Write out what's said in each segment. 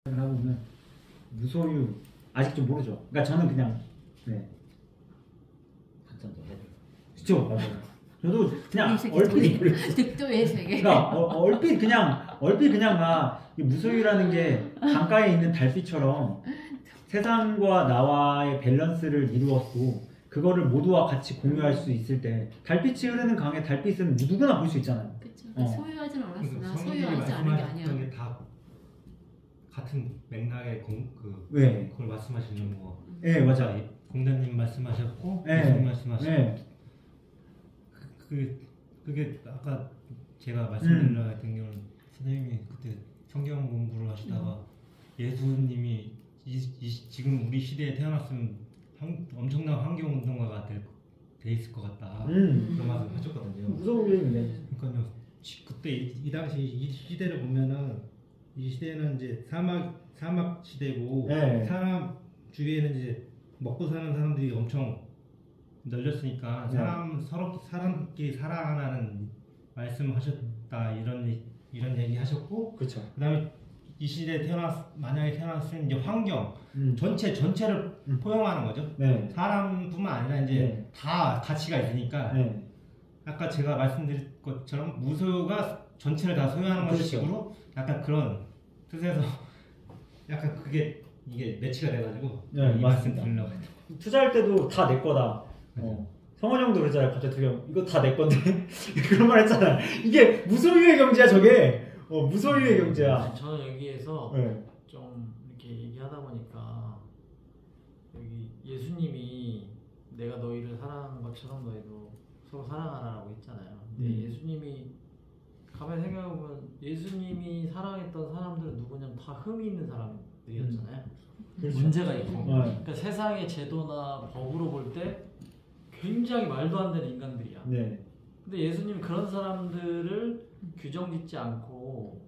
하고는 무소유 아직 좀 모르죠. 그러니까 저는 그냥 네. 한참 더 해줘. 그렇죠. 맞아요. 저도 그냥 얼핏 득도의 세계. 그러니까 얼핏 그냥 막 무소유라는 게 강가에 있는 달빛처럼 세상과 나와의 밸런스를 이루었고 그거를 모두와 같이 공유할 수 있을 때 달빛이 흐르는 강에 달빛은 누구나 볼 수 있잖아요. 그렇죠. 소유하진 않았으나 성인이 소유하지 않은 게 말씀하셨던 아니야. 게 다 같은 맥락의 네. 그걸 말씀하시는 거. 네, 맞아요. 공자님 말씀하셨고 네. 예수님 말씀하셨고 네. 그게 아까 제가 말씀드린 같은 경우는 선생님이 그때 성경 공부를 하시다가 예수님이 지금 우리 시대에 태어났으면 엄청난 환경 운동가가 돼 있을 것 같다 그런 말씀 하셨거든요. 무소유인데. 그러니까요. 그때 이 당시 이 시대를 보면은 이 시대는 이제 사막 시대고 네. 사람 주위에는 이제 먹고 사는 사람들이 엄청 널렸으니까 서로 사람끼리 사랑하는 말씀하셨다 이런 얘기 하셨고 그렇죠. 그다음에 이 시대에 만약에 태어났으면 이제 환경 전체를 포용하는 거죠. 네. 사람뿐만 아니라 이제 다 가치가 있으니까 네. 아까 제가 말씀드린 것처럼 무소유가 전체를 다 소유하는 그렇죠. 식으로 약간 그런 뜻에서 약간 그게 이게 매치가 돼가지고 이 말씀 드리려고 했죠. 투자할 때도 다 내 거다. 성원 형도 그러잖아요. 갑자기 두경 이거 다 내 건데 그런 말 했잖아요. 이게 무소유의 경제야 저게. 무소유의 경제야. 저는 여기에서 네. 좀 이렇게 얘기하다 보니까 여기 예수님이 내가 너희를 사랑하는 것처럼 너희도 서로 사랑하라고 했잖아요. 근데 예수님이 가만히 생각해보면 예수님이 사랑했던 사람들은 누구냐면 다 흠이 있는 사람들이었잖아요. 그렇죠. 문제가 있고 네. 그러니까 세상의 제도나 법으로 볼 때 굉장히 말도 안 되는 인간들이야. 네. 근데 예수님이 그런 사람들을 규정짓지 않고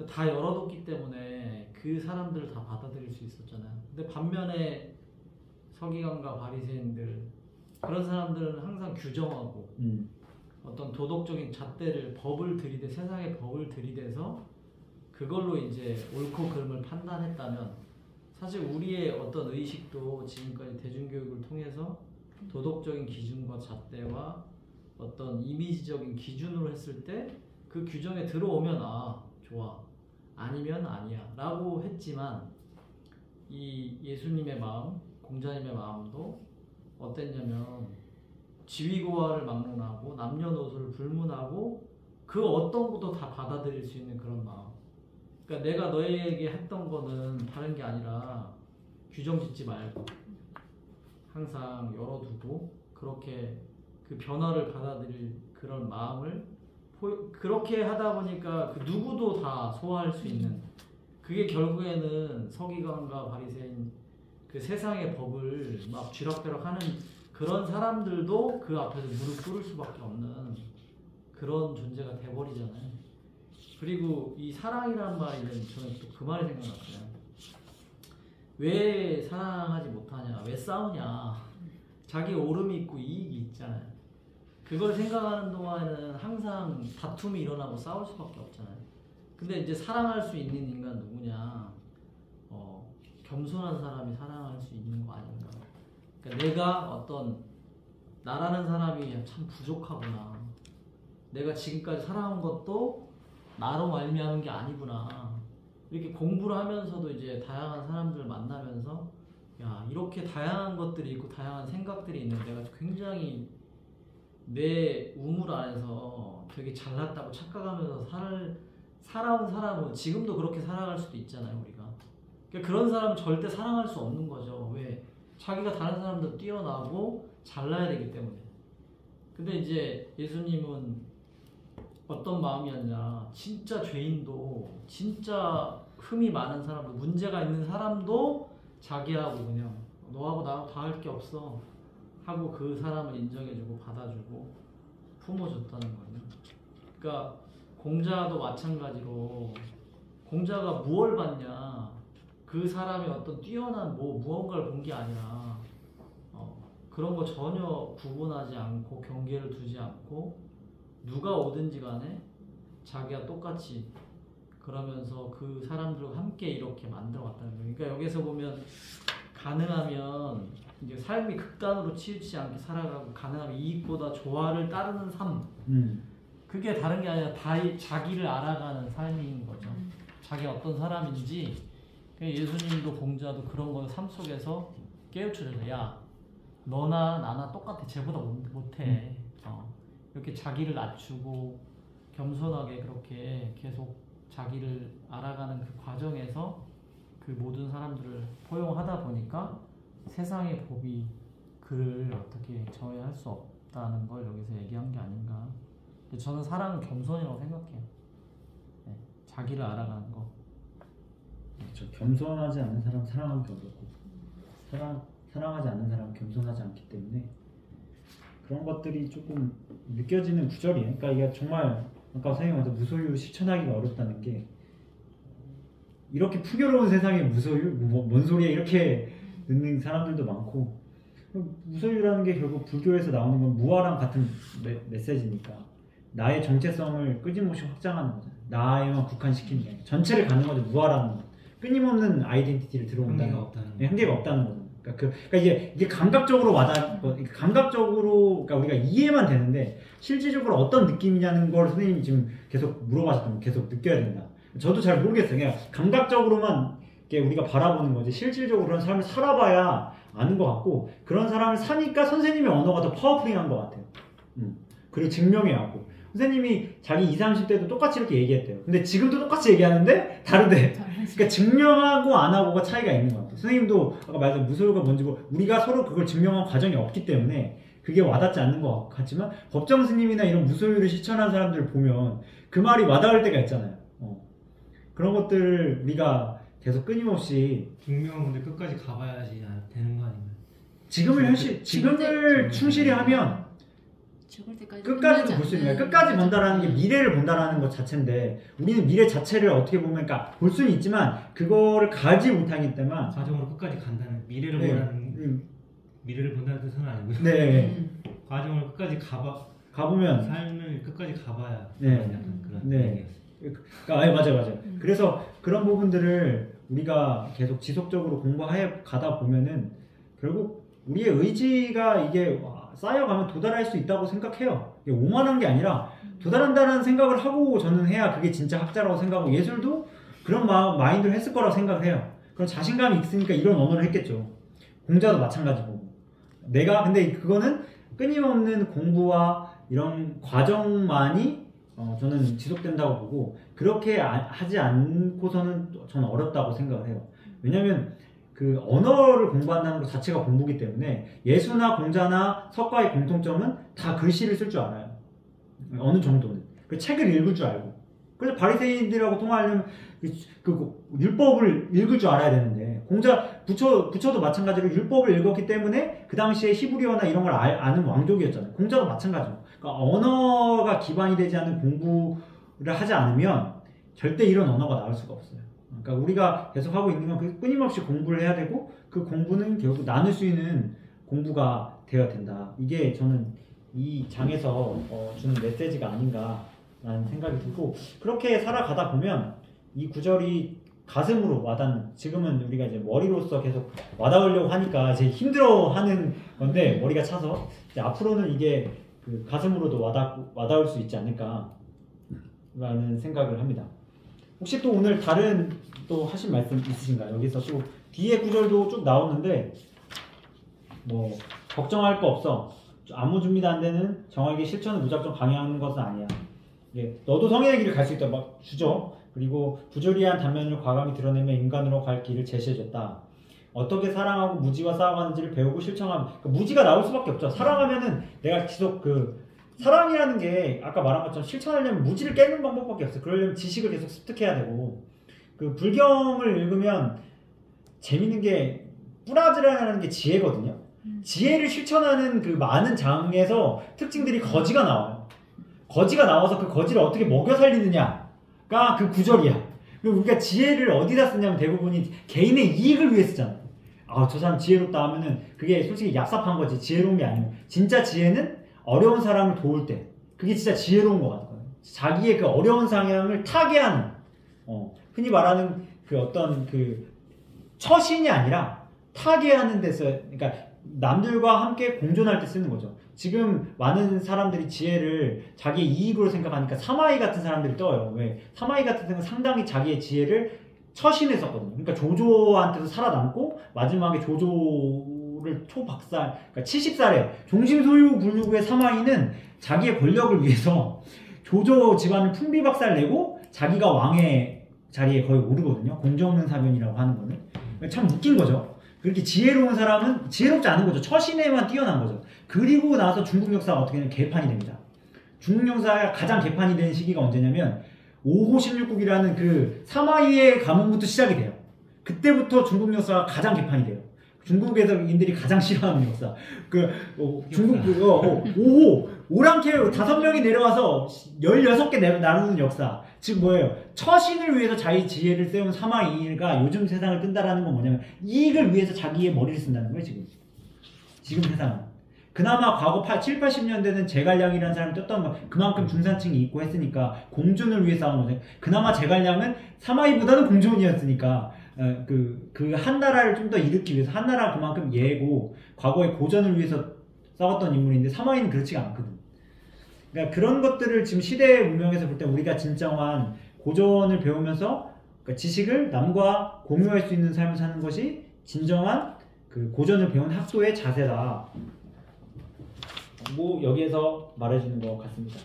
다 열어뒀기 때문에 그 사람들을 다 받아들일 수 있었잖아요. 근데 반면에 서기관과 바리새인들 그런 사람들은 항상 규정하고 어떤 도덕적인 잣대를 법을 들이대 세상의 법을 들이대서 그걸로 이제 옳고 그름을 판단했다면 사실 우리의 어떤 의식도 지금까지 대중교육을 통해서 도덕적인 기준과 잣대와 어떤 이미지적인 기준으로 했을 때 그 규정에 들어오면 아 좋아 아니면 아니야 라고 했지만 이 예수님의 마음 공자님의 마음도 어땠냐면 지위고하를 막론하고 남녀노소를 불문하고 그 어떤 것도 다 받아들일 수 있는 그런 마음. 그러니까 내가 너에게 했던 거는 다른 게 아니라 규정 짓지 말고 항상 열어두고 그렇게 그 변화를 받아들일 그런 마음을 그렇게 하다 보니까 그 누구도 다 소화할 수 있는 그게 결국에는 서기관과 바리새인 그 세상의 법을 막 쥐락펴락하는 그런 사람들도 그 앞에서 무릎 꿇을 수밖에 없는 그런 존재가 돼버리잖아요. 그리고 이 사랑이란 말이 저는 또 그 말이 생각났어요. 왜 사랑하지 못하냐? 왜 싸우냐? 자기 오름이 있고 이익이 있잖아요. 그걸 생각하는 동안에는 항상 다툼이 일어나고 싸울 수밖에 없잖아요. 근데 이제 사랑할 수 있는 인간 누구냐? 겸손한 사람이 사랑할 수 있는 거 아닌가? 그러니까 내가 어떤 나라는 사람이 참 부족하구나. 내가 지금까지 살아온 것도 나로 말미암은 게 아니구나. 이렇게 공부를 하면서도 이제 다양한 사람들을 만나면서 야 이렇게 다양한 것들이 있고 다양한 생각들이 있는 내가 굉장히 내 우물 안에서 되게 잘났다고 착각하면서 살아온 사람은 지금도 그렇게 살아갈 수도 있잖아요 우리가. 그러니까 그런 사람은 절대 사랑할 수 없는 거죠. 왜? 자기가 다른 사람들 뛰어나고 잘나야 되기 때문에. 근데 이제 예수님은 어떤 마음이었냐? 진짜 죄인도 진짜 흠이 많은 사람도 문제가 있는 사람도 자기하고 그냥 너하고 나하고 다 할 게 없어 하고 그 사람을 인정해주고 받아주고 품어줬다는 거예요. 그러니까 공자도 마찬가지로 공자가 무엇을 봤냐? 그 사람이 어떤 뛰어난 무언가를 본 게 아니라 그런 거 전혀 구분하지 않고 경계를 두지 않고 누가 오든지 간에 자기가 똑같이 그러면서 그 사람들과 함께 이렇게 만들어갔다는 거예요. 그러니까 여기서 보면 가능하면 이제 삶이 극단으로 치우치지 않게 살아가고 가능하면 이익보다 조화를 따르는 삶. 그게 다른 게 아니라 자기를 알아가는 삶인 거죠. 자기가 어떤 사람인지. 예수님도 공자도 그런 거 삶 속에서 깨우쳐줘요. 야, 너나 나나 똑같아. 쟤보다 못해. 이렇게 자기를 낮추고 겸손하게 그렇게 계속 자기를 알아가는 그 과정에서 그 모든 사람들을 포용하다 보니까 세상의 법이 그를 어떻게 저해할 수 없다는 걸 여기서 얘기한 게 아닌가. 저는 사랑은 겸손이라고 생각해요. 네, 자기를 알아가는 거. 그렇죠. 겸손하지 않은 사람 사랑하기 어렵고 사랑하지 않는 사람 겸손하지 않기 때문에 그런 것들이 조금 느껴지는 구절이에요. 그러니까 이게 정말 아까 선생님 말한 무소유를 실천하기가 어렵다는 게 이렇게 풍요로운 세상에 무소유? 뭔 소리야 이렇게 듣는 사람들도 많고 무소유라는 게 결국 불교에서 나오는 건 무아랑 같은 메시지니까 나의 정체성을 끊임없이 확장하는 거잖아요. 나에만 국한시키는 게 아니라 전체를 갖는 거죠. 무아라는 건 끊임없는 아이덴티티를 들어온다는 한계가 없다는 네, 한계가 없다는 거죠. 그러니까 이게 감각적으로 감각적으로 그러니까 우리가 이해만 되는데 실질적으로 어떤 느낌이냐는 걸 선생님이 지금 계속 물어봐셨던 거 계속 느껴야 된다. 저도 잘 모르겠어요. 그냥 감각적으로만 우리가 바라보는 거지 실질적으로 그런 삶을 살아봐야 아는 것 같고 그런 사람을 사니까 선생님의 언어가 더 파워풀한 것 같아요. 그리고 증명해왔고 선생님이 자기 20, 30대도 똑같이 이렇게 얘기했대요. 근데 지금도 똑같이 얘기하는데 다르대. 그러니까 증명하고 안 하고가 차이가 있는 것 같아요. 선생님도 아까 말했던 무소유가 뭔지 우리가 서로 그걸 증명한 과정이 없기 때문에 그게 와닿지 않는 것 같지만 법정 스님이나 이런 무소유를 실천한 사람들을 보면 그 말이 와닿을 때가 있잖아요. 그런 것들을 우리가 계속 끊임없이 증명은 근데 끝까지 가봐야지 되는 거 아닌가요? 지금을 충실히 하면 죽을 때까지 끝까지도 볼 수 있는 거야. 끝까지 본다라는 게 미래를 본다라는 것 자체인데 우리는 미래 자체를 어떻게 보면 그러니까 볼 수는 있지만 그거를 가지 못하기 때문에 과정으로 끝까지 간다는 미래를 본다는 뜻은 아니고요. 네. 과정을 끝까지 가보면 삶을 끝까지 가봐야 네. 약간 그런 네. 그러니까 맞아요. 그래서 그런 부분들을 우리가 계속 지속적으로 공부해 가다 보면은 결국 우리의 의지가 이게 쌓여가면 도달할 수 있다고 생각해요. 이게 오만한 게 아니라 도달한다는 생각을 하고 저는 해야 그게 진짜 학자라고 생각하고 예술도 그런 마인드를 했을 거라고 생각을 해요. 그런 자신감이 있으니까 이런 언어를 했겠죠. 공자도 마찬가지고. 근데 그거는 끊임없는 공부와 이런 과정만이 저는 지속된다고 보고 그렇게 하지 않고서는 저는 어렵다고 생각을 해요. 왜냐면 그 언어를 공부한다는 것 자체가 공부기 때문에 예수나 공자나 석가의 공통점은 다 글씨를 쓸 줄 알아요. 어느 정도는. 그 책을 읽을 줄 알고. 그래서 바리새인들하고 통화하려면 그 율법을 읽을 줄 알아야 되는데 부처도 마찬가지로 율법을 읽었기 때문에 그 당시에 히브리어나 이런 걸 아는 왕족이었잖아요. 공자도 마찬가지로. 그러니까 언어가 기반이 되지 않는 공부를 하지 않으면 절대 이런 언어가 나올 수가 없어요. 그러니까 우리가 계속 하고 있는 건 끊임없이 공부를 해야 되고 그 공부는 결국 나눌 수 있는 공부가 되어야 된다. 이게 저는 이 장에서 주는 메시지가 아닌가라는 생각이 들고 그렇게 살아가다 보면 이 구절이 가슴으로 와닿는 지금은 우리가 이제 머리로서 계속 와닿으려고 하니까 이제 힘들어하는 건데 머리가 차서 이제 앞으로는 이게 그 가슴으로도 와닿을 수 있지 않을까라는 생각을 합니다. 혹시 또 오늘 다른 또 하신 말씀 있으신가요? 여기서 또 뒤에 구절도 쭉 나오는데 뭐 걱정할 거 없어. 아무 준비도 안 되는 정확하게 실천을 무작정 강요하는 것은 아니야. 예, 너도 성인의 길을 갈 수 있다 막 주죠. 그리고 부조리한 단면을 과감히 드러내며 인간으로 갈 길을 제시해줬다. 어떻게 사랑하고 무지와 싸워가는지를 배우고 실천하면 그러니까 무지가 나올 수밖에 없죠. 사랑하면은 내가 계속 사랑이라는 게 아까 말한 것처럼 실천하려면 무지를 깨는 방법밖에 없어요. 그러려면 지식을 계속 습득해야 되고 불경을 읽으면 재밌는 게 뿌라즈라는 게 지혜거든요. 지혜를 실천하는 그 많은 장에서 특징들이 거지가 나와요. 거지가 나와서 그 거지를 어떻게 먹여 살리느냐가 그 구절이야. 그리고 우리가 지혜를 어디다 쓰냐면 대부분이 개인의 이익을 위해 쓰잖아. 저 사람 지혜롭다 하면은 그게 솔직히 얍삽한 거지. 지혜로운 게 아니고 진짜 지혜는 어려운 사람을 도울 때 그게 진짜 지혜로운 것 같거든요. 자기의 그 어려운 상황을 타개하는 흔히 말하는 그 어떤 그 처신이 아니라 타개하는 데서, 그러니까 남들과 함께 공존할 때 쓰는 거죠. 지금 많은 사람들이 지혜를 자기의 이익으로 생각하니까 사마이 같은 사람들이 떠요. 왜? 사마이 같은 사람은 상당히 자기의 지혜를 처신해 썼거든요. 그러니까 조조한테서 살아남고 마지막에 조조를 초박살, 그러니까 70살에 종심소유 불류구의 사마이는 자기의 권력을 위해서 조조 집안을 풍비박살내고 자기가 왕의 자리에 거의 오르거든요. 공정능사변이라고 하는 거는. 참 웃긴 거죠. 그렇게 지혜로운 사람은 지혜롭지 않은 거죠. 처신에만 뛰어난 거죠. 그리고 나서 중국 역사가 어떻게 되면 개판이 됩니다. 중국 역사가 가장 개판이 된 시기가 언제냐면 5호 16국이라는 그 사마이의 가문부터 시작이 돼요. 그때부터 중국 역사가 가장 개판이 돼요. 중국에서인들이 가장 싫어하는 역사. 중국 5호 오랑캐 5명이 내려와서 16개 나누는 역사. 즉 뭐예요? 처신을 위해서 자기 지혜를 세운 사마이가 요즘 세상을 끈다라는 건 뭐냐면 이익을 위해서 자기의 머리를 쓴다는 거예요. 지금 세상은. 그나마 과거 7, 80년대는 제갈량이라는 사람이 떴던 건 그만큼 중산층이 있고 했으니까 공존을 위해 싸운 거죠. 그나마 제갈량은 사마이보다는 공존이었으니까 그 한 나라를 좀 더 일으키기 위해서, 한 나라가 그만큼 예고 과거의 고전을 위해서 싸웠던 인물인데 사마이는 그렇지가 않거든. 그러니까 그런 것들을 지금 시대의 운명에서 볼 때 우리가 진정한 고전을 배우면서 그러니까 지식을 남과 공유할 수 있는 삶을 사는 것이 진정한 그 고전을 배운 학도의 자세다. 뭐 여기에서 말해주는 것 같습니다.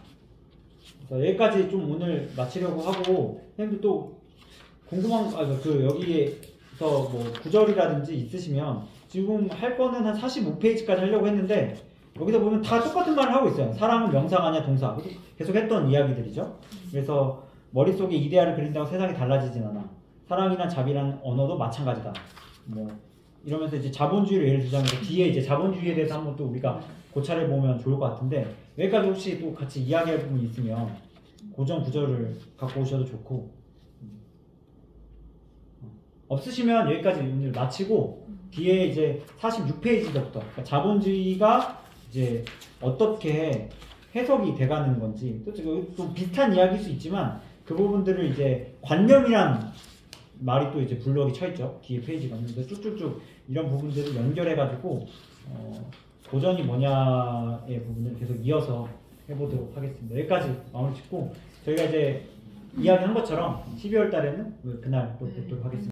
그래서 여기까지 좀 오늘 마치려고 하고, 선생님들 또 궁금한 여기에서 뭐 구절이라든지 있으시면, 지금 할 거는 한 45페이지까지 하려고 했는데 여기서 보면 다 똑같은 말을 하고 있어요. 사람은 명사가 아니야 동사. 계속 했던 이야기들이죠. 그래서 머릿속에 이데아를 그린다고 세상이 달라지진 않아. 사랑이란 자비란 언어도 마찬가지다. 뭐 이러면서 이제 자본주의를 예를 들자면 뒤에 이제 자본주의에 대해서 한번 또 우리가 고찰해 보면 좋을 것 같은데, 여기까지 혹시 또 같이 이야기할 부분이 있으면 고전 구절을 갖고 오셔도 좋고, 없으시면 여기까지 오늘 마치고 뒤에 이제 46페이지부터 그러니까 자본주의가 이제 어떻게 해석이 돼가는 건지, 또 비슷한 이야기일 수 있지만 그 부분들을 이제 관념이란 말이 또 이제 블럭이 쳐 있죠. 뒤에 페이지가 있는데 쭉쭉쭉 이런 부분들을 연결해가지고 고전이 뭐냐의 부분을 계속 이어서 해보도록 하겠습니다. 여기까지 마무리 짓고 저희가 이제 이야기한 것처럼 12월 달에는 그날 또 뵙도록 하겠습니다.